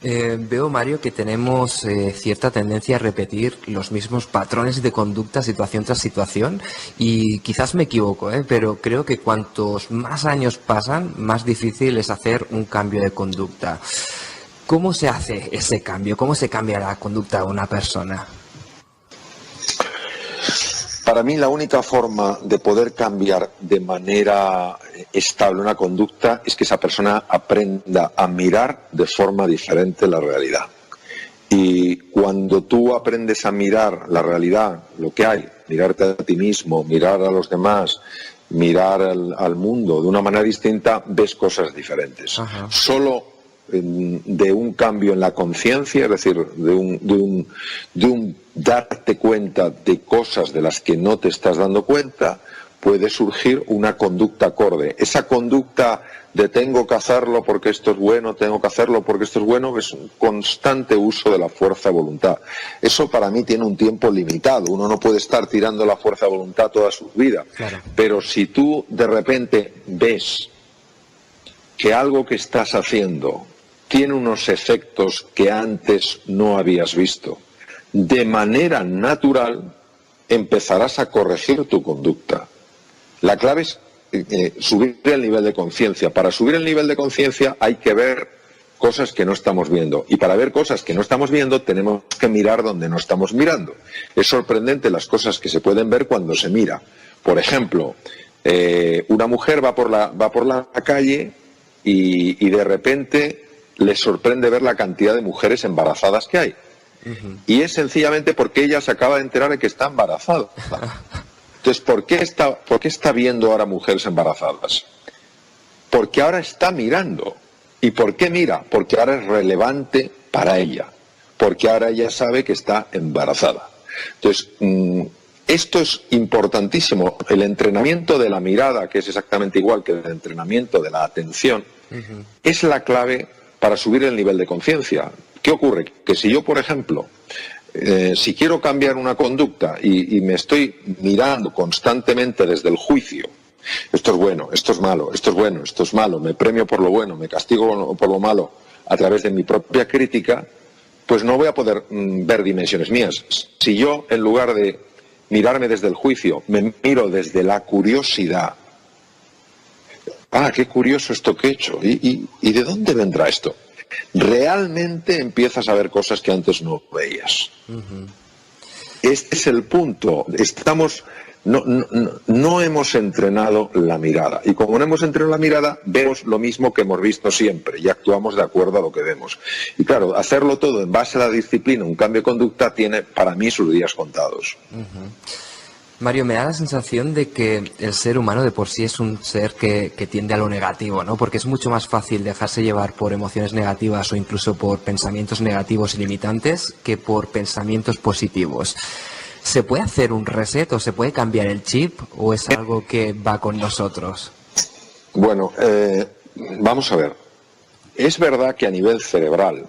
Veo, Mario, que tenemos cierta tendencia a repetir los mismos patrones de conducta situación tras situación y quizás me equivoco, pero creo que cuantos más años pasan, más difícil es hacer un cambio de conducta. ¿Cómo se hace ese cambio? ¿Cómo se cambia la conducta de una persona? Para mí la única forma de poder cambiar de manera estable una conducta es que esa persona aprenda a mirar de forma diferente la realidad. Y cuando tú aprendes a mirar la realidad, lo que hay, mirarte a ti mismo, mirar a los demás, mirar al mundo de una manera distinta, ves cosas diferentes. Ajá. Solo de un cambio en la conciencia, es decir, de un darte cuenta de cosas de las que no te estás dando cuenta, puede surgir una conducta acorde. Esa conducta de tengo que hacerlo porque esto es bueno, tengo que hacerlo porque esto es bueno, es un constante uso de la fuerza de voluntad. Eso para mí tiene un tiempo limitado. Uno no puede estar tirando la fuerza de voluntad toda su vida. Claro. Pero si tú de repente ves que algo que estás haciendo tiene unos efectos que antes no habías visto, de manera natural empezarás a corregir tu conducta. La clave es subir el nivel de conciencia. Para subir el nivel de conciencia hay que ver cosas que no estamos viendo. Y para ver cosas que no estamos viendo tenemos que mirar donde no estamos mirando. Es sorprendente las cosas que se pueden ver cuando se mira. Por ejemplo, una mujer va por la calle y de repente le sorprende ver la cantidad de mujeres embarazadas que hay. Y es sencillamente porque ella se acaba de enterar de que está embarazada. Entonces, ¿por qué está viendo ahora mujeres embarazadas? Porque ahora está mirando. ¿Y por qué mira? Porque ahora es relevante para ella. Porque ahora ella sabe que está embarazada. Entonces, esto es importantísimo. El entrenamiento de la mirada, que es exactamente igual que el entrenamiento de la atención, es la clave para subir el nivel de conciencia. ¿Qué ocurre? Que si yo, por ejemplo, si quiero cambiar una conducta y me estoy mirando constantemente desde el juicio, esto es bueno, esto es malo, esto es bueno, esto es malo, me premio por lo bueno, me castigo por lo malo a través de mi propia crítica, pues no voy a poder ver dimensiones mías. Si yo, en lugar de mirarme desde el juicio, me miro desde la curiosidad, qué curioso esto que he hecho, ¿y de dónde vendrá esto? Realmente empiezas a ver cosas que antes no veías. Este es el punto. No hemos entrenado la mirada. Y como no hemos entrenado la mirada, vemos lo mismo que hemos visto siempre y actuamos de acuerdo a lo que vemos. Y claro, hacerlo todo en base a la disciplina, un cambio de conducta, tiene para mí sus días contados. Mario, me da la sensación de que el ser humano de por sí es un ser que tiende a lo negativo, ¿no? Porque es mucho más fácil dejarse llevar por emociones negativas o incluso por pensamientos negativos y limitantes que por pensamientos positivos. ¿Se puede hacer un reset o se puede cambiar el chip o es algo que va con nosotros? Bueno, vamos a ver. Es verdad que a nivel cerebral,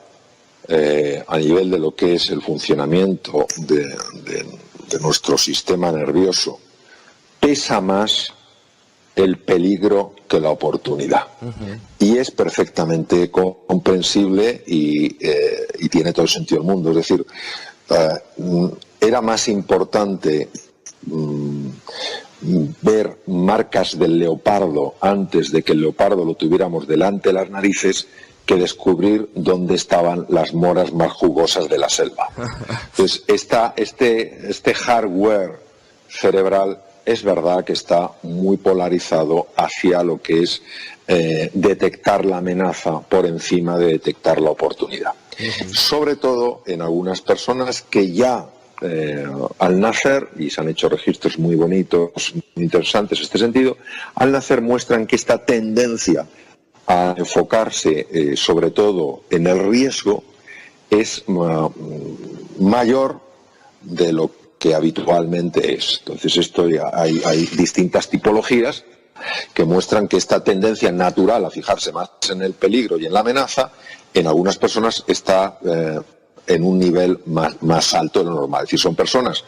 a nivel de lo que es el funcionamiento de nuestro sistema nervioso, pesa más el peligro que la oportunidad. Y es perfectamente comprensible y tiene todo el sentido del mundo. Es decir, era más importante ver marcas del leopardo antes de que el leopardo lo tuviéramos delante de las narices que descubrir dónde estaban las moras más jugosas de la selva. Entonces, este hardware cerebral es verdad que está muy polarizado hacia lo que es detectar la amenaza por encima de detectar la oportunidad. Sobre todo en algunas personas que ya al nacer, y se han hecho registros muy bonitos, muy interesantes en este sentido, al nacer muestran que esta tendencia a enfocarse sobre todo en el riesgo es mayor de lo que habitualmente es. Entonces hay distintas tipologías que muestran que esta tendencia natural a fijarse más en el peligro y en la amenaza en algunas personas está en un nivel más alto de lo normal. Es decir, son personas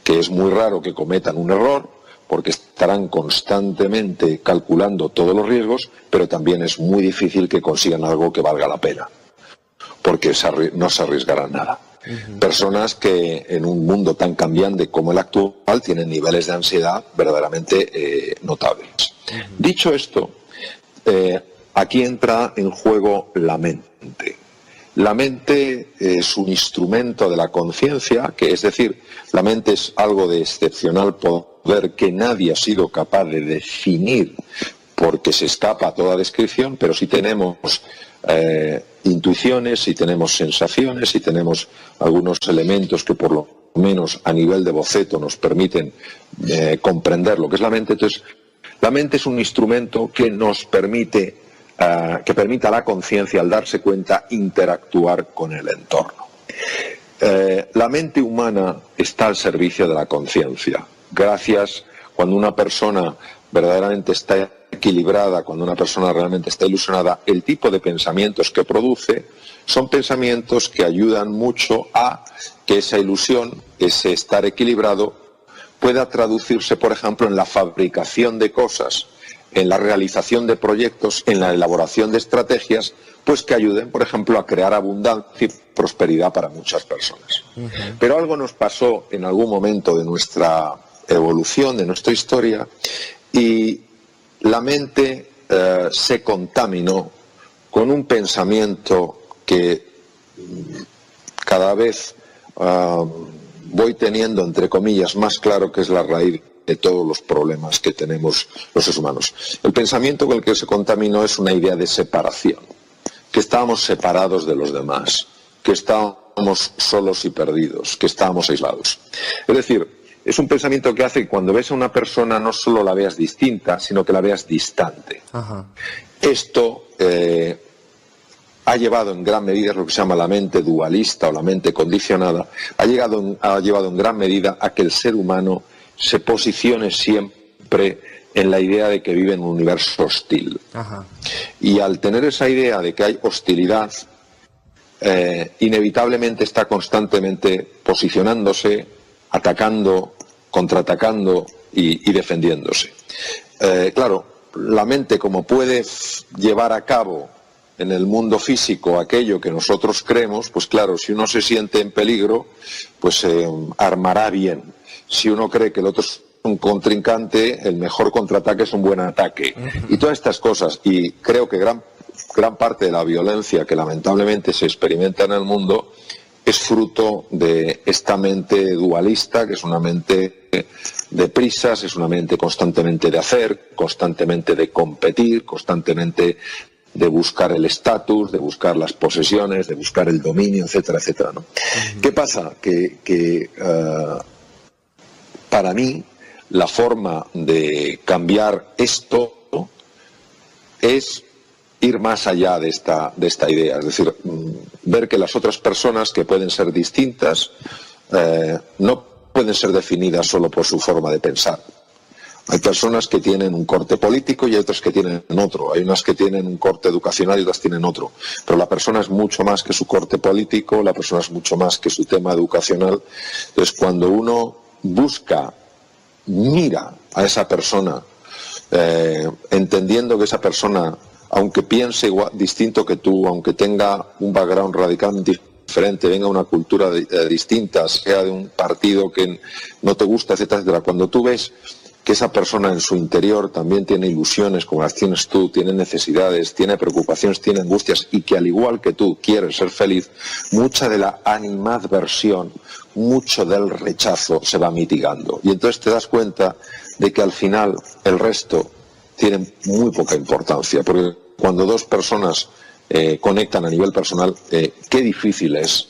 que es muy raro que cometan un error porque estarán constantemente calculando todos los riesgos, pero también es muy difícil que consigan algo que valga la pena. porque no se arriesgarán nada. Personas que en un mundo tan cambiante como el actual tienen niveles de ansiedad verdaderamente notables. Dicho esto, aquí entra en juego la mente. La mente es un instrumento de la conciencia, que es decir, la mente es algo de excepcional poder que nadie ha sido capaz de definir porque se escapa a toda descripción, pero si tenemos intuiciones, si tenemos sensaciones, si tenemos algunos elementos que por lo menos a nivel de boceto nos permiten comprender lo que es la mente. Entonces, la mente es un instrumento que nos permite, que permite a la conciencia, al darse cuenta, interactuar con el entorno. La mente humana está al servicio de la conciencia. Gracias, cuando una persona verdaderamente está equilibrada, cuando una persona realmente está ilusionada, el tipo de pensamientos que produce son pensamientos que ayudan mucho a que esa ilusión, ese estar equilibrado, pueda traducirse, por ejemplo, en la fabricación de cosas, en la realización de proyectos, en la elaboración de estrategias, pues que ayuden, por ejemplo, a crear abundancia y prosperidad para muchas personas. Pero algo nos pasó en algún momento de nuestra evolución, de nuestra historia, y la mente se contaminó con un pensamiento que cada vez voy teniendo, entre comillas, más claro que es la raíz de todos los problemas que tenemos los seres humanos. El pensamiento con el que se contaminó es una idea de separación, que estábamos separados de los demás, que estábamos solos y perdidos, que estábamos aislados. Es decir, es un pensamiento que hace que cuando ves a una persona no solo la veas distinta, sino que la veas distante. Esto ha llevado en gran medida, es lo que se llama la mente dualista o la mente condicionada, ha llevado en gran medida a que el ser humano se posicione siempre en la idea de que vive en un universo hostil. Y al tener esa idea de que hay hostilidad, inevitablemente está constantemente posicionándose, atacando, contraatacando y defendiéndose. Claro, la mente, como puede llevar a cabo en el mundo físico aquello que nosotros creemos, pues claro, si uno se siente en peligro, pues se armará bien. Si uno cree que el otro es un contrincante, el mejor contraataque es un buen ataque. Y todas estas cosas, y creo que gran parte de la violencia que lamentablemente se experimenta en el mundo es fruto de esta mente dualista, que es una mente de prisas, es una mente constantemente de hacer, constantemente de competir, constantemente de buscar el estatus, de buscar las posesiones, de buscar el dominio, etcétera, etcétera, ¿no? ¿Qué pasa? Que para mí la forma de cambiar esto es ir más allá de esta idea, es decir, ver que las otras personas que pueden ser distintas no pueden ser definidas solo por su forma de pensar. Hay personas que tienen un corte político y hay otras que tienen otro. Hay unas que tienen un corte educacional y otras tienen otro. Pero la persona es mucho más que su corte político, la persona es mucho más que su tema educacional. Entonces, cuando uno mira a esa persona, entendiendo que esa persona, aunque piense distinto que tú, aunque tenga un background radicalmente diferente, venga de una cultura distinta, sea de un partido que no te gusta, etcétera, etcétera, cuando tú ves que esa persona en su interior también tiene ilusiones como las tienes tú, tiene necesidades, tiene preocupaciones, tiene angustias y que al igual que tú quiere ser feliz, mucha de la animadversión, mucho del rechazo se va mitigando. Y entonces te das cuenta de que al final el resto tiene muy poca importancia, porque cuando dos personas conectan a nivel personal, qué difícil es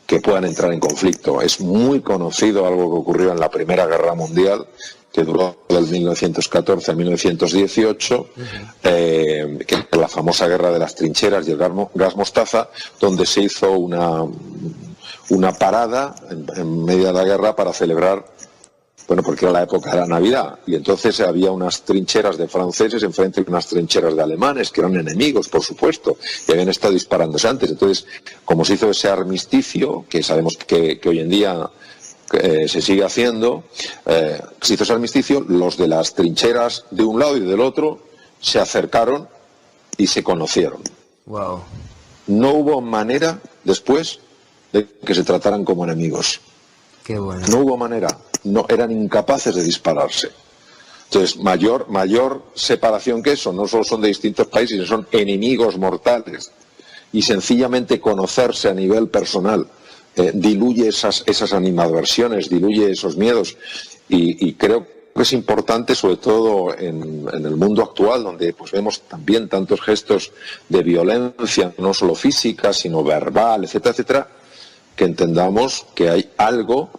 que puedan entrar en conflicto. Es muy conocido algo que ocurrió en la Primera Guerra Mundial, que duró del 1914 al 1918, que es la famosa guerra de las trincheras y el gas mostaza, donde se hizo una parada en medio de la guerra para celebrar, bueno, porque era la época de la Navidad, y entonces había unas trincheras de franceses enfrente de unas trincheras de alemanes, que eran enemigos, por supuesto, y habían estado disparándose antes. Entonces, como se hizo ese armisticio, que sabemos que hoy en día se sigue haciendo, se hizo ese armisticio, los de las trincheras de un lado y del otro se acercaron y se conocieron. Wow. no hubo manera después de que se trataran como enemigos. Qué bueno. No hubo manera, no, eran incapaces de dispararse. Entonces, mayor separación que eso, no solo son de distintos países, son enemigos mortales. Y sencillamente conocerse a nivel personal diluye esas animadversiones, diluye esos miedos. Y creo que es importante, sobre todo en el mundo actual, donde pues vemos también tantos gestos de violencia, no solo física, sino verbal, etcétera, etcétera, que entendamos que hay algo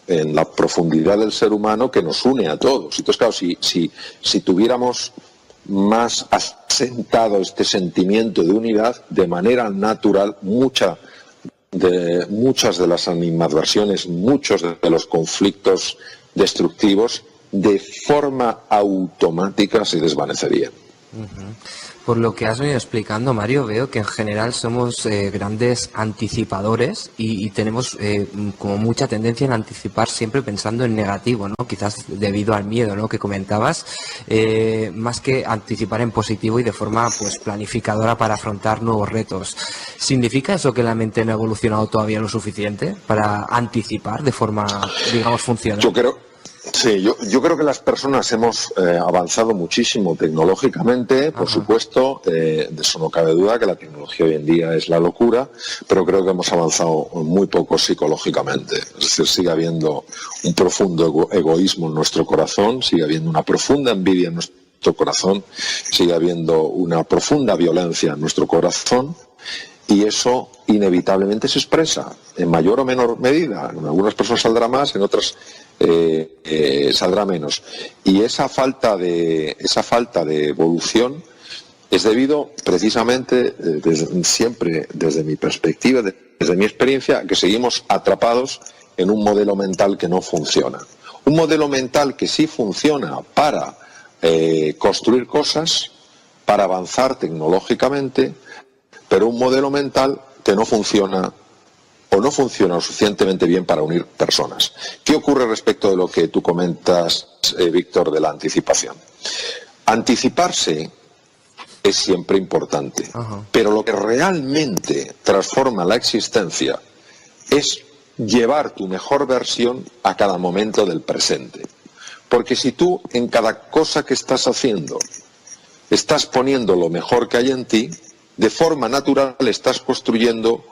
en la profundidad del ser humano que nos une a todos. Entonces, claro, si tuviéramos más asentado este sentimiento de unidad, de manera natural, muchas de las animadversiones, muchos de los conflictos destructivos, de forma automática se desvanecerían. Por lo que has venido explicando, Mario, veo que en general somos grandes anticipadores y tenemos como mucha tendencia en anticipar siempre pensando en negativo, ¿no? Quizás debido al miedo, ¿no?, que comentabas, más que anticipar en positivo y de forma pues planificadora para afrontar nuevos retos. ¿Significa eso que la mente no ha evolucionado todavía lo suficiente para anticipar de forma, digamos, funcional? Yo creo que las personas hemos avanzado muchísimo tecnológicamente, por supuesto, de eso no cabe duda, que la tecnología hoy en día es la locura, pero creo que hemos avanzado muy poco psicológicamente. Es decir, sigue habiendo un profundo egoísmo en nuestro corazón, sigue habiendo una profunda envidia en nuestro corazón, sigue habiendo una profunda violencia en nuestro corazón, y eso inevitablemente se expresa en mayor o menor medida. En algunas personas saldrá más, en otras saldrá menos. Y esa falta de evolución es debido precisamente siempre desde mi perspectiva, desde mi experiencia, que seguimos atrapados en un modelo mental que no funciona. Un modelo mental que sí funciona para construir cosas, para avanzar tecnológicamente, pero un modelo mental que no funciona o no funciona lo suficientemente bien para unir personas. ¿Qué ocurre respecto de lo que tú comentas, Víctor, de la anticipación? Anticiparse es siempre importante, pero lo que realmente transforma la existencia es llevar tu mejor versión a cada momento del presente. Porque si tú en cada cosa que estás haciendo estás poniendo lo mejor que hay en ti, de forma natural estás construyendo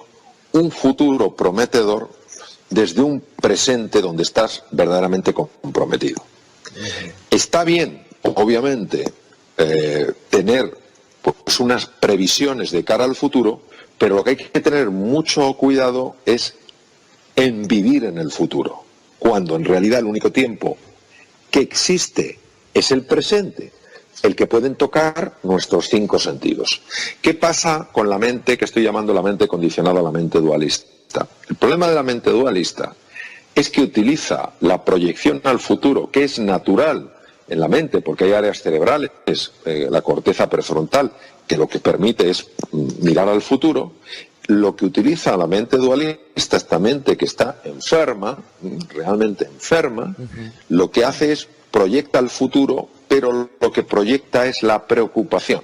un futuro prometedor desde un presente donde estás verdaderamente comprometido. Está bien, obviamente, tener pues unas previsiones de cara al futuro, pero lo que hay que tener mucho cuidado es en vivir en el futuro, cuando en realidad el único tiempo que existe es el presente, el que pueden tocar nuestros 5 sentidos. ¿Qué pasa con la mente que estoy llamando la mente condicionada, la mente dualista? El problema de la mente dualista es que utiliza la proyección al futuro, que es natural en la mente, porque hay áreas cerebrales, la corteza prefrontal, que lo que permite es mirar al futuro. Lo que utiliza la mente dualista, esta mente que está enferma, realmente enferma, lo que hace es proyecta al futuro, pero lo que proyecta es la preocupación,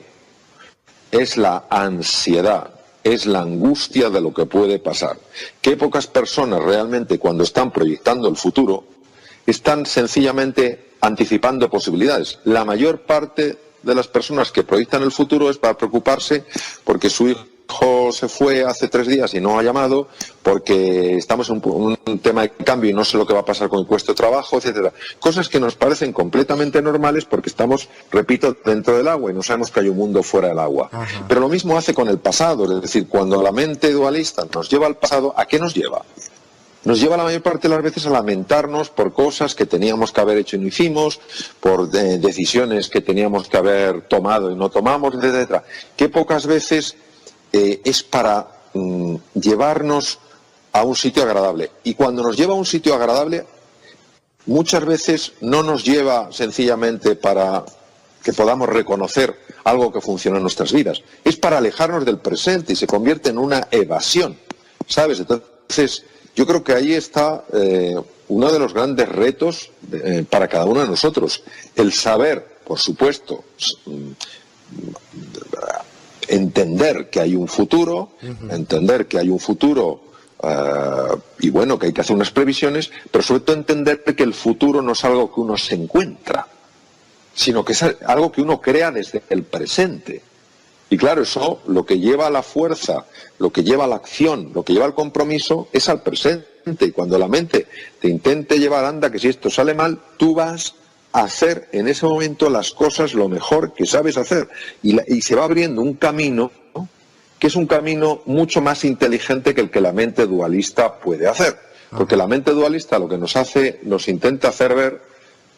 es la ansiedad, es la angustia de lo que puede pasar. Qué pocas personas realmente cuando están proyectando el futuro están sencillamente anticipando posibilidades. La mayor parte de las personas que proyectan el futuro es para preocuparse porque su hijo se fue hace 3 días y no ha llamado, porque estamos en un tema de cambio y no sé lo que va a pasar con el puesto de trabajo, etcétera. Cosas que nos parecen completamente normales porque estamos, repito, dentro del agua y no sabemos que hay un mundo fuera del agua. Pero lo mismo hace con el pasado, es decir, cuando la mente dualista nos lleva al pasado, ¿a qué nos lleva? Nos lleva la mayor parte de las veces a lamentarnos por cosas que teníamos que haber hecho y no hicimos, por decisiones que teníamos que haber tomado y no tomamos, etcétera. Qué pocas veces es para llevarnos a un sitio agradable. Y cuando nos lleva a un sitio agradable, muchas veces no nos lleva sencillamente para que podamos reconocer algo que funciona en nuestras vidas. Es para alejarnos del presente y se convierte en una evasión, ¿sabes? Entonces, yo creo que ahí está uno de los grandes retos para cada uno de nosotros. El saber, por supuesto, entender que hay un futuro, y bueno, que hay que hacer unas previsiones, pero sobre todo entender que el futuro no es algo que uno se encuentra, sino que es algo que uno crea desde el presente. Y claro, eso lo que lleva a la fuerza, lo que lleva a la acción, lo que lleva al compromiso es al presente. Y cuando la mente te intente llevar, anda, que si esto sale mal, tú vas a hacer en ese momento las cosas lo mejor que sabes hacer. Y se va abriendo un camino, ¿no?, que es un camino mucho más inteligente que el que la mente dualista puede hacer. Porque la mente dualista lo que nos intenta hacer ver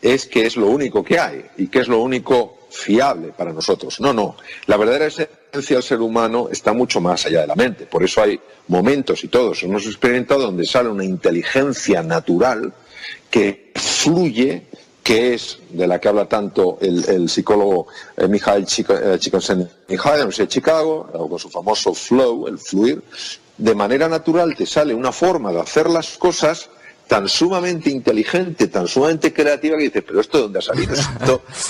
es que es lo único que hay y que es lo único fiable para nosotros. No. La verdadera esencia del ser humano está mucho más allá de la mente. Por eso hay momentos, y todos hemos experimentado, donde sale una inteligencia natural que fluye, que es de la que habla tanto el psicólogo Mihaly Csikszentmihalyi, de la Universidad de Chicago, con su famoso flow, el fluir. De manera natural te sale una forma de hacer las cosas tan sumamente inteligente, tan sumamente creativa, que dices, pero ¿esto de dónde ha salido?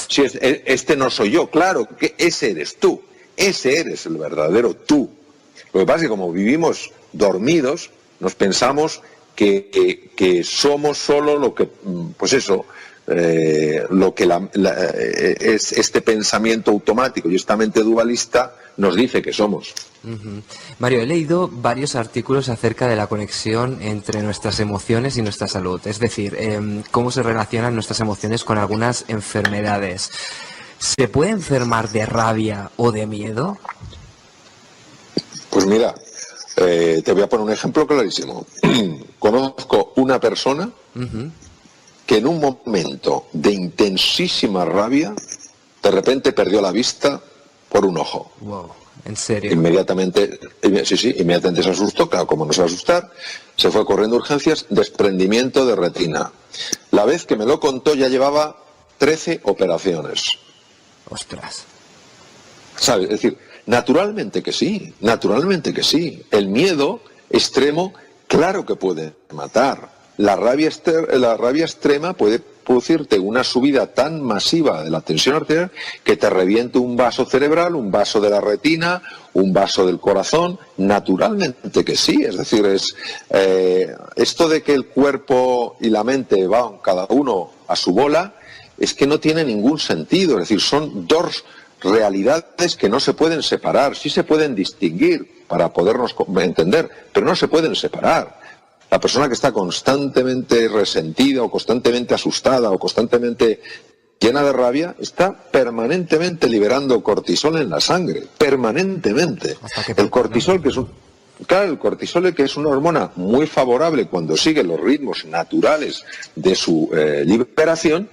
Si este no soy yo. Claro, que ese eres tú. Ese eres el verdadero tú. Lo que pasa es que como vivimos dormidos, nos pensamos que somos solo lo que, pues eso, lo que es este pensamiento automático y esta mente dualista nos dice que somos. Mario, he leído varios artículos acerca de la conexión entre nuestras emociones y nuestra salud, es decir, cómo se relacionan nuestras emociones con algunas enfermedades. ¿Se puede enfermar de rabia o de miedo? Pues mira, te voy a poner un ejemplo clarísimo. Conozco una persona que en un momento de intensísima rabia, de repente perdió la vista por un ojo. Wow, ¿en serio? Inmediatamente se asustó, claro, como no se va a asustar, se fue corriendo a urgencias, desprendimiento de retina. La vez que me lo contó ya llevaba 13 operaciones. Ostras. ¿Sabes? Es decir, naturalmente que sí. El miedo extremo, claro que puede matar. La rabia extrema puede producirte una subida tan masiva de la tensión arterial que te reviente un vaso cerebral, un vaso de la retina, un vaso del corazón. Naturalmente que sí. Es decir, esto de que el cuerpo y la mente van cada uno a su bola, es que no tiene ningún sentido. Es decir, son dos realidades que no se pueden separar. Sí se pueden distinguir para podernos entender, pero no se pueden separar. La persona que está constantemente resentida o constantemente asustada o constantemente llena de rabia está permanentemente liberando cortisol en la sangre, permanentemente. El cortisol, que es una hormona muy favorable cuando sigue los ritmos naturales de su liberación,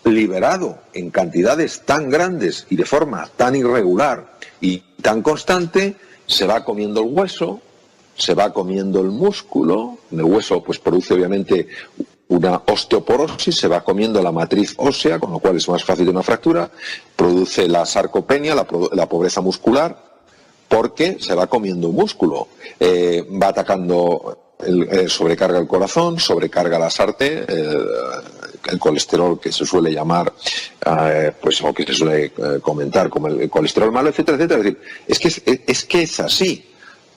liberado en cantidades tan grandes y de forma tan irregular y tan constante, se va comiendo el hueso, se va comiendo el músculo. El hueso pues produce obviamente una osteoporosis, se va comiendo la matriz ósea, con lo cual es más fácil una fractura, produce la sarcopenia, la pobreza muscular, porque se va comiendo un músculo, va atacando, sobrecarga el corazón, sobrecarga las arterias, el colesterol, que se suele llamar, o que se suele comentar como el colesterol malo, etcétera, etcétera. Es decir, es que es así.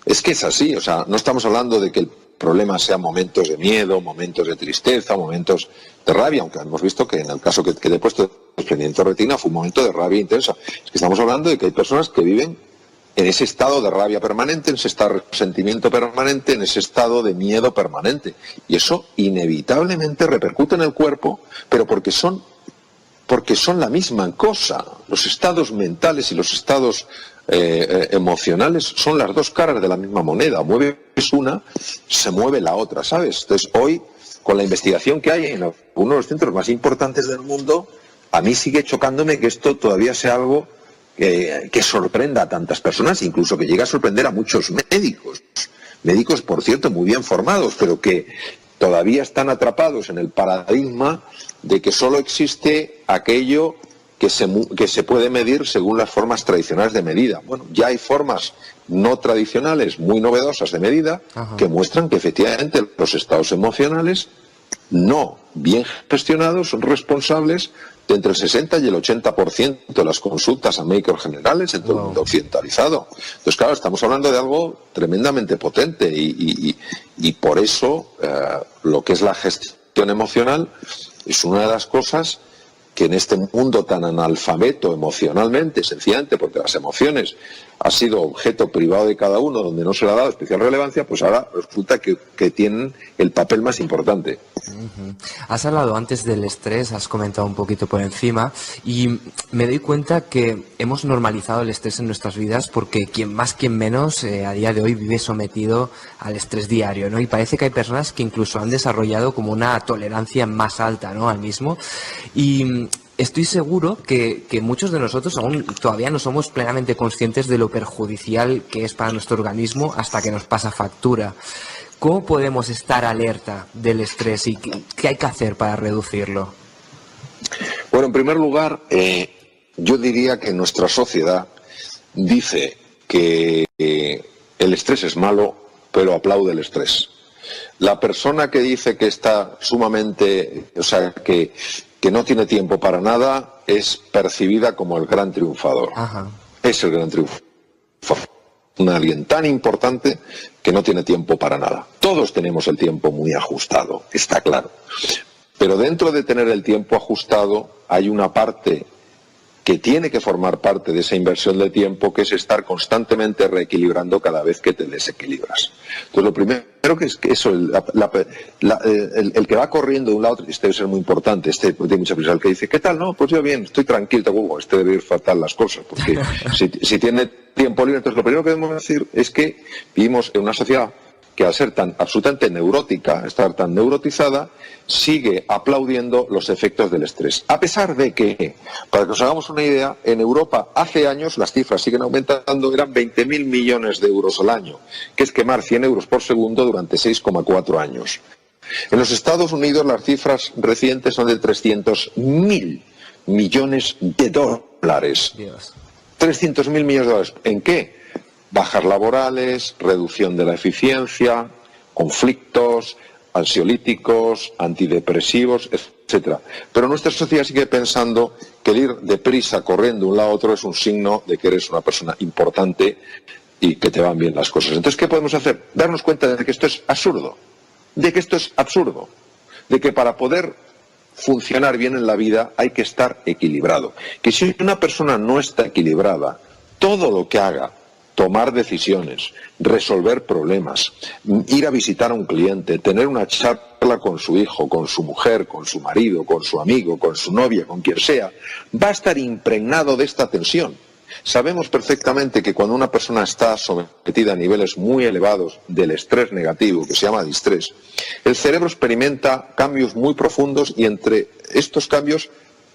Es que es así. O sea, no estamos hablando de que el problema sean momentos de miedo, momentos de tristeza, momentos de rabia, aunque hemos visto que en el caso que te he puesto de desprendimiento de retina fue un momento de rabia intensa. Es que estamos hablando de que hay personas que viven en ese estado de rabia permanente, en ese estado de resentimiento permanente, en ese estado de miedo permanente. Y eso inevitablemente repercute en el cuerpo, pero porque son la misma cosa. Los estados mentales y los estados emocionales son las dos caras de la misma moneda. Mueves una, se mueve la otra, ¿sabes? Entonces hoy, con la investigación que hay en uno de los centros más importantes del mundo, a mí sigue chocándome que esto todavía sea algo que sorprenda a tantas personas, incluso que llegue a sorprender a muchos médicos, por cierto, muy bien formados, pero que todavía están atrapados en el paradigma de que solo existe aquello que se puede medir según las formas tradicionales de medida. Bueno, ya hay formas no tradicionales, muy novedosas de medida, que muestran que efectivamente los estados emocionales no bien gestionados son responsables de entre el 60 y el 80% de las consultas a médicos generales en todo el mundo occidentalizado. Entonces, claro, estamos hablando de algo tremendamente potente y por eso lo que es la gestión emocional es una de las cosas que en este mundo tan analfabeto emocionalmente, sencillamente porque las emociones ha sido objeto privado de cada uno, donde no se le ha dado especial relevancia, pues ahora resulta que tienen el papel más importante. Has hablado antes del estrés, has comentado un poquito por encima y me doy cuenta que hemos normalizado el estrés en nuestras vidas porque quien más, quien menos a día de hoy vive sometido al estrés diario, ¿no? Y parece que hay personas que incluso han desarrollado como una tolerancia más alta, ¿no?, al mismo. Y estoy seguro que muchos de nosotros aún todavía no somos plenamente conscientes de lo perjudicial que es para nuestro organismo hasta que nos pasa factura. ¿Cómo podemos estar alerta del estrés y qué hay que hacer para reducirlo? Bueno, en primer lugar, yo diría que nuestra sociedad dice que el estrés es malo, pero aplaude el estrés. La persona que dice que está sumamente, o sea, que no tiene tiempo para nada, es percibida como el gran triunfador. Ajá. Es el gran triunfador. Alguien tan importante que no tiene tiempo para nada. Todos tenemos el tiempo muy ajustado, está claro. Pero dentro de tener el tiempo ajustado hay una parte que tiene que formar parte de esa inversión de tiempo, que es estar constantemente reequilibrando cada vez que te desequilibras. Entonces, lo primero que es que eso, el que va corriendo de un lado, este debe ser muy importante, este tiene mucha prisa, el que dice, ¿qué tal? No, pues yo bien, estoy tranquilo, este debe ir fatal las cosas, porque si tiene tiempo libre, entonces lo primero que debemos decir es que vivimos en una sociedad que al ser tan absolutamente neurótica, estar tan neurotizada, sigue aplaudiendo los efectos del estrés. A pesar de que, para que os hagamos una idea, en Europa hace años, las cifras siguen aumentando, eran 20.000 millones de euros al año, que es quemar 100 euros por segundo durante 6,4 años. En los Estados Unidos las cifras recientes son de 300.000 millones de dólares. Dios. 300.000 millones de dólares. ¿En qué? Bajas laborales, reducción de la eficiencia, conflictos, ansiolíticos, antidepresivos, etcétera. Pero nuestra sociedad sigue pensando que el ir deprisa corriendo de un lado a otro es un signo de que eres una persona importante y que te van bien las cosas. Entonces, ¿qué podemos hacer? Darnos cuenta de que esto es absurdo, de que para poder funcionar bien en la vida hay que estar equilibrado. Que si una persona no está equilibrada, todo lo que haga, tomar decisiones, resolver problemas, ir a visitar a un cliente, tener una charla con su hijo, con su mujer, con su marido, con su amigo, con su novia, con quien sea, va a estar impregnado de esta tensión. Sabemos perfectamente que cuando una persona está sometida a niveles muy elevados del estrés negativo, que se llama distrés, el cerebro experimenta cambios muy profundos y entre estos cambios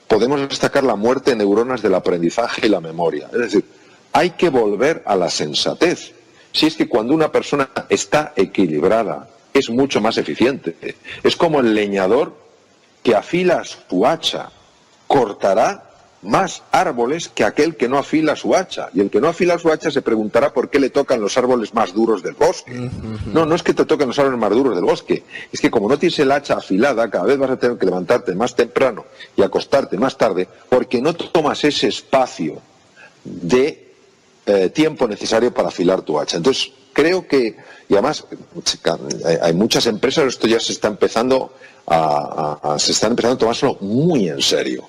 podemos destacar la muerte de neuronas del aprendizaje y la memoria. Es decir, hay que volver a la sensatez. Si es que cuando una persona está equilibrada, es mucho más eficiente. Es como el leñador que afila su hacha, cortará más árboles que aquel que no afila su hacha. Y el que no afila su hacha se preguntará por qué le tocan los árboles más duros del bosque. No es que te toquen los árboles más duros del bosque. Es que como no tienes el hacha afilada, cada vez vas a tener que levantarte más temprano y acostarte más tarde, porque no tomas ese espacio de tiempo necesario para afilar tu hacha. Entonces, creo que, y además hay muchas empresas, esto ya se está empezando a tomárselo muy en serio.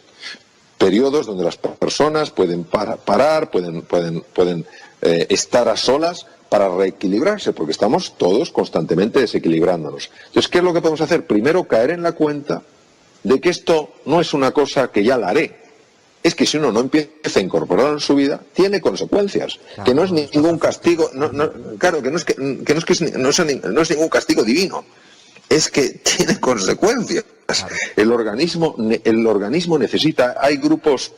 Periodos donde las personas pueden parar, pueden estar a solas para reequilibrarse, porque estamos todos constantemente desequilibrándonos. Entonces, ¿qué es lo que podemos hacer? Primero, caer en la cuenta de que esto no es una cosa que ya la haré. Es que si uno no empieza a incorporarlo en su vida, tiene consecuencias. Claro, que no es ningún castigo, claro, que no es ningún castigo divino. Es que tiene consecuencias. Claro. El organismo necesita, hay grupos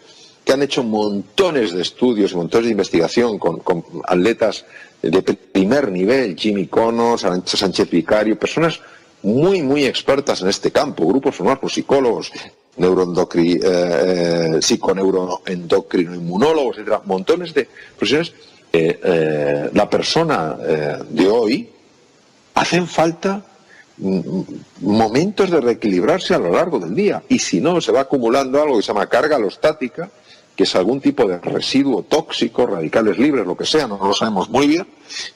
que han hecho montones de estudios, montones de investigación con atletas de primer nivel, Jimmy Connors, Arancha Sánchez Vicario, personas muy, muy expertas en este campo, grupos formados por psicólogos, psiconeuroendocrino inmunólogos, etcétera, montones de profesiones. La persona de hoy hacen falta momentos de reequilibrarse a lo largo del día. Y si no, se va acumulando algo que se llama carga alostática, que es algún tipo de residuo tóxico, radicales libres, lo que sea, no lo sabemos muy bien,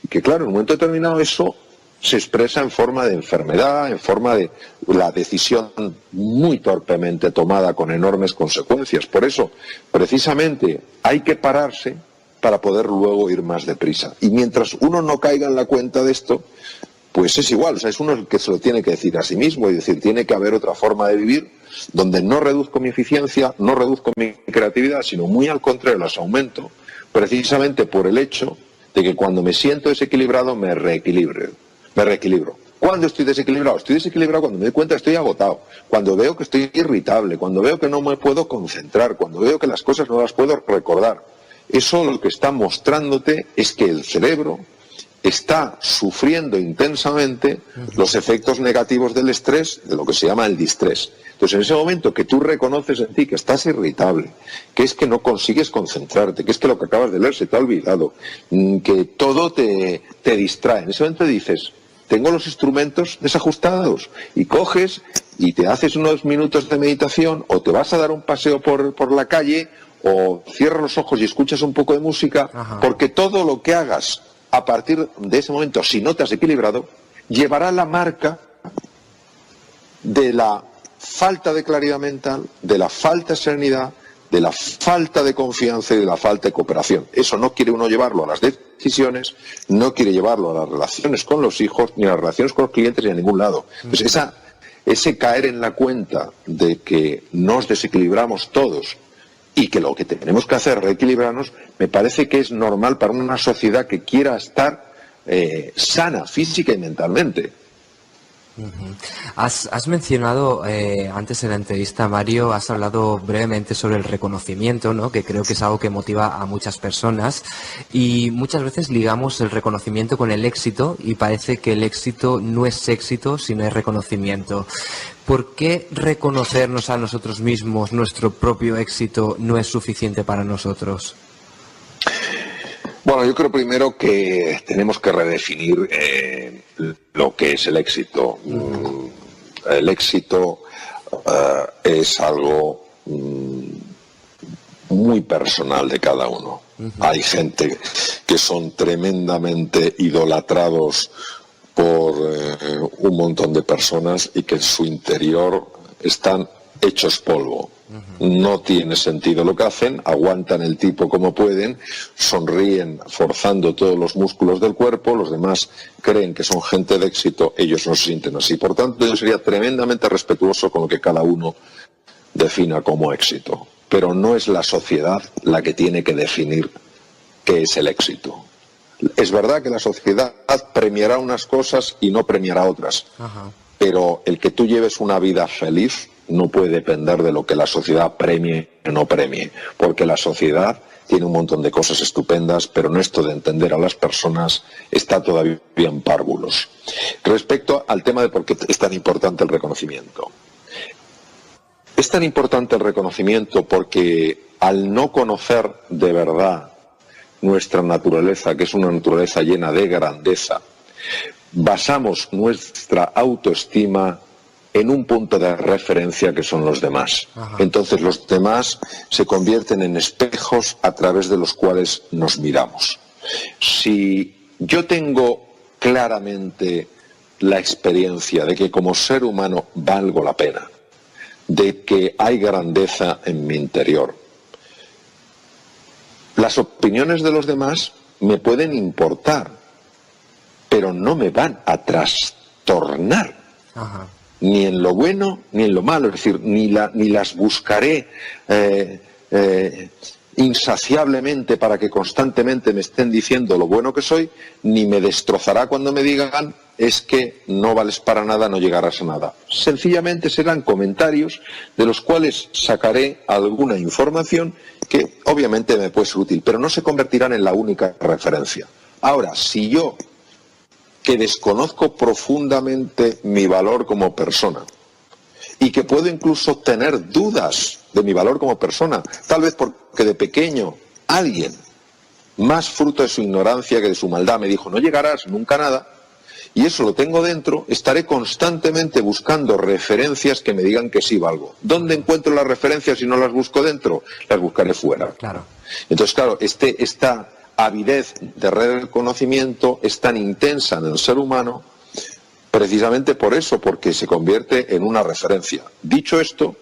y que claro, en un momento determinado eso se expresa en forma de enfermedad, en forma de la decisión muy torpemente tomada con enormes consecuencias. Por eso, precisamente, hay que pararse para poder luego ir más deprisa. Y mientras uno no caiga en la cuenta de esto, pues es igual, o sea, es uno el que se lo tiene que decir a sí mismo y decir, tiene que haber otra forma de vivir donde no reduzco mi eficiencia, no reduzco mi creatividad, sino muy al contrario, las aumento, precisamente por el hecho de que cuando me siento desequilibrado me reequilibro. ¿Cuándo estoy desequilibrado? Estoy desequilibrado cuando me doy cuenta que estoy agotado, cuando veo que estoy irritable, cuando veo que no me puedo concentrar, cuando veo que las cosas no las puedo recordar. Eso lo que está mostrándote es que el cerebro está sufriendo intensamente los efectos negativos del estrés, de lo que se llama el distrés. Entonces, en ese momento que tú reconoces en ti que estás irritable, que es que no consigues concentrarte, que es que lo que acabas de leer se te ha olvidado, que todo te distrae, en ese momento dices, tengo los instrumentos desajustados, y coges y te haces unos minutos de meditación, o te vas a dar un paseo por la calle, o cierras los ojos y escuchas un poco de música, porque todo lo que hagas a partir de ese momento, si no te has equilibrado, llevará la marca de la falta de claridad mental, de la falta de serenidad, de la falta de confianza y de la falta de cooperación. Eso no quiere uno llevarlo a las decisiones, no quiere llevarlo a las relaciones con los hijos, ni a las relaciones con los clientes, ni a ningún lado. Entonces, ese caer en la cuenta de que nos desequilibramos todos y que lo que tenemos que hacer es reequilibrarnos, me parece que es normal para una sociedad que quiera estar sana física y mentalmente. Has mencionado antes en la entrevista, Mario, has hablado brevemente sobre el reconocimiento, ¿no? Que creo que es algo que motiva a muchas personas, y muchas veces ligamos el reconocimiento con el éxito y parece que el éxito no es éxito si no es reconocimiento. ¿Por qué reconocernos a nosotros mismos, nuestro propio éxito, no es suficiente para nosotros? Bueno, yo creo primero que tenemos que redefinir lo que es el éxito. El éxito es algo muy personal de cada uno. Hay gente que son tremendamente idolatrados por un montón de personas y que en su interior están hechos polvo. No tiene sentido lo que hacen, aguantan el tipo como pueden, sonríen forzando todos los músculos del cuerpo, los demás creen que son gente de éxito, ellos no se sienten así. Por tanto, yo sería tremendamente respetuoso con lo que cada uno defina como éxito. Pero no es la sociedad la que tiene que definir qué es el éxito. Es verdad que la sociedad premiará unas cosas y no premiará otras, pero el que tú lleves una vida feliz no puede depender de lo que la sociedad premie o no premie, porque la sociedad tiene un montón de cosas estupendas, pero en esto de entender a las personas está todavía en párvulos. Respecto al tema de por qué es tan importante el reconocimiento. Es tan importante el reconocimiento porque al no conocer de verdad nuestra naturaleza, que es una naturaleza llena de grandeza, basamos nuestra autoestima en un punto de referencia que son los demás. Entonces los demás se convierten en espejos a través de los cuales nos miramos. Si yo tengo claramente la experiencia de que como ser humano valgo la pena, de que hay grandeza en mi interior, las opiniones de los demás me pueden importar, pero no me van a trastornar. Ni en lo bueno ni en lo malo, es decir, ni las buscaré insaciablemente para que constantemente me estén diciendo lo bueno que soy, ni me destrozará cuando me digan es que no vales para nada, no llegarás a nada. Sencillamente serán comentarios de los cuales sacaré alguna información que obviamente me puede ser útil, pero no se convertirán en la única referencia. Ahora, si yo, que desconozco profundamente mi valor como persona y que puedo incluso tener dudas de mi valor como persona, tal vez porque de pequeño alguien, más fruto de su ignorancia que de su maldad, me dijo no llegarás nunca a nada, y eso lo tengo dentro, estaré constantemente buscando referencias que me digan que sí valgo. ¿Dónde encuentro las referencias si no las busco dentro? Las buscaré fuera. Claro. Entonces, claro, esta avidez de reconocimiento es tan intensa en el ser humano precisamente por eso, porque se convierte en una referencia. Dicho esto,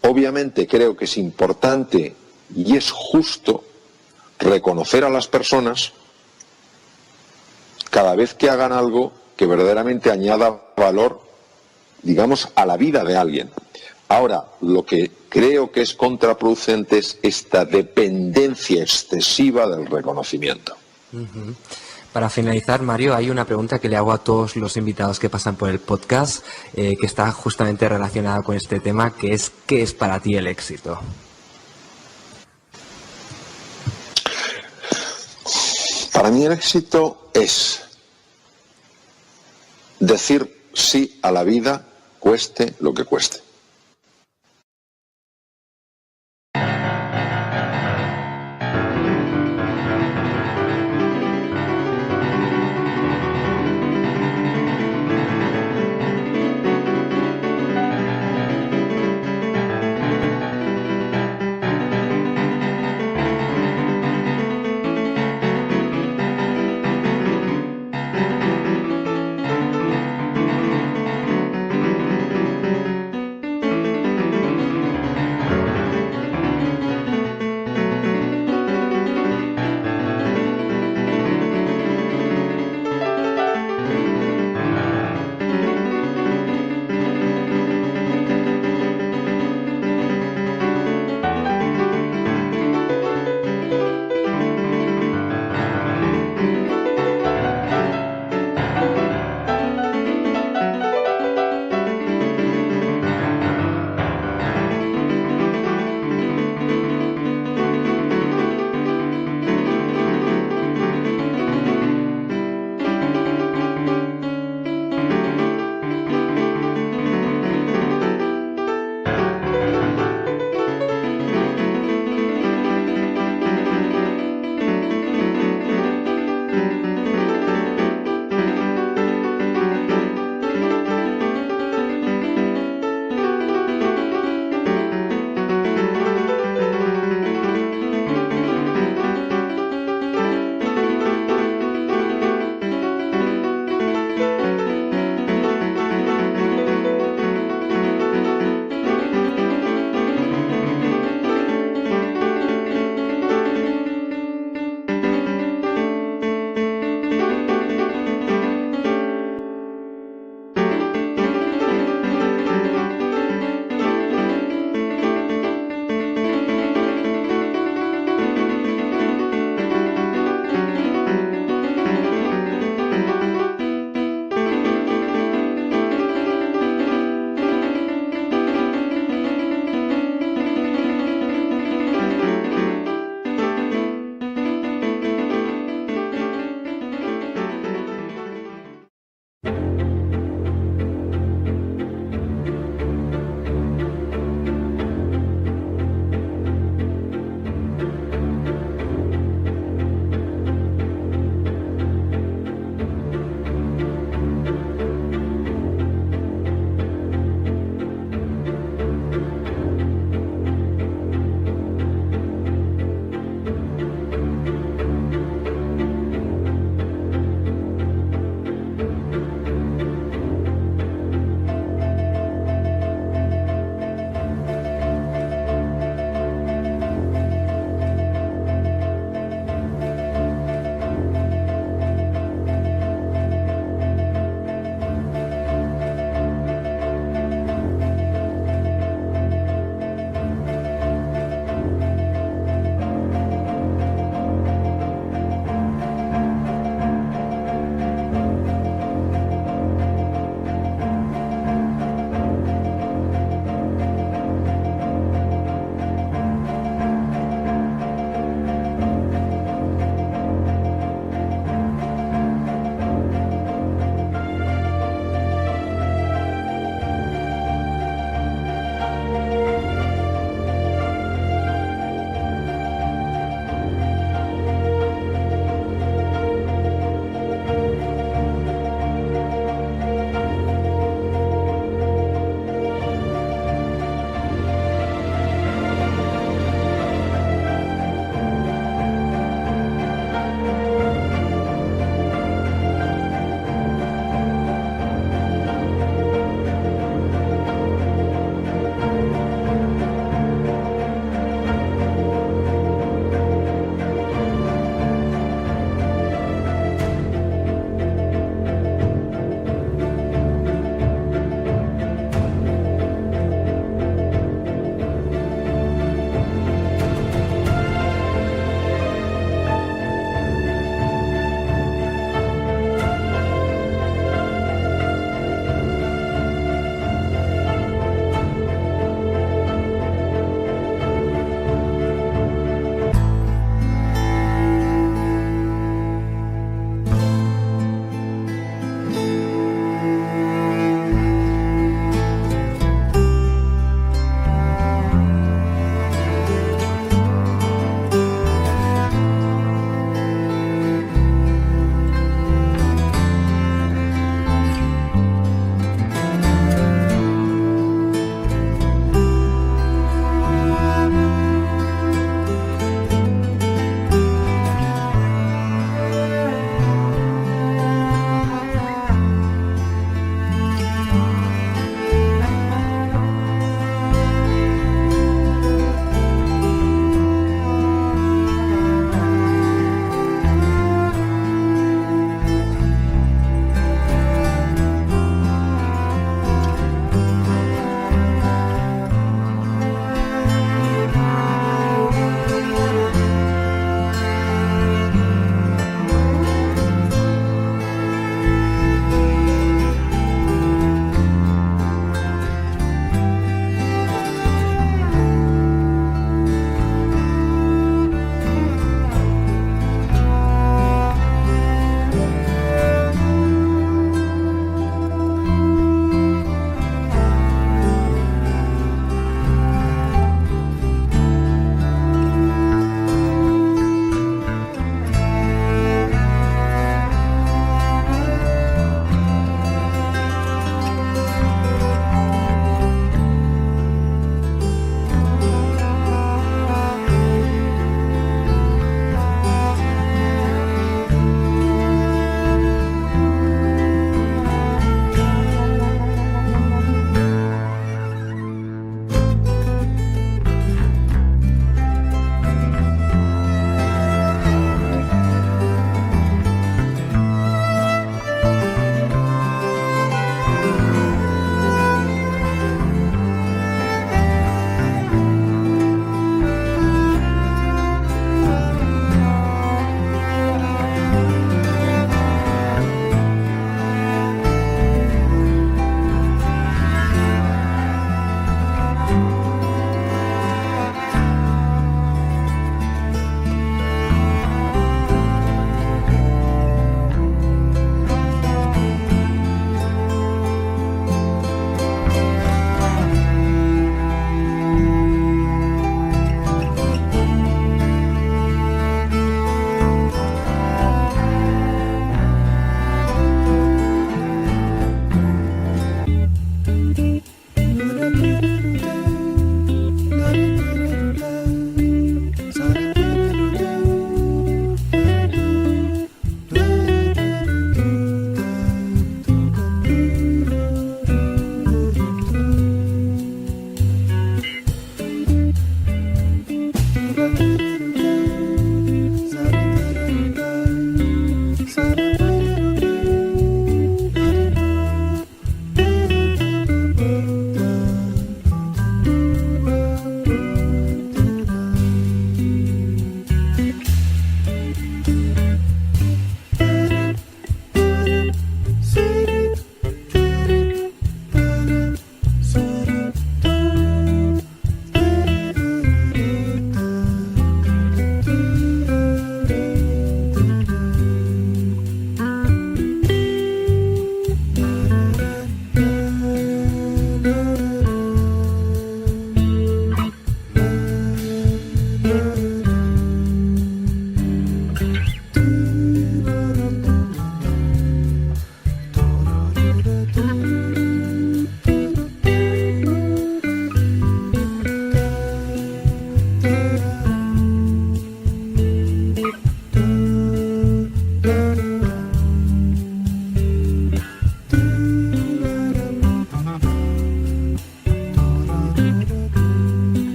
obviamente creo que es importante y es justo reconocer a las personas cada vez que hagan algo que verdaderamente añada valor, digamos, a la vida de alguien. Ahora, lo que creo que es contraproducente es esta dependencia excesiva del reconocimiento. Uh-huh. Para finalizar, Mario, hay una pregunta que le hago a todos los invitados que pasan por el podcast, que está justamente relacionada con este tema, que es ¿qué es para ti el éxito? Para mí el éxito es decir sí a la vida, cueste lo que cueste.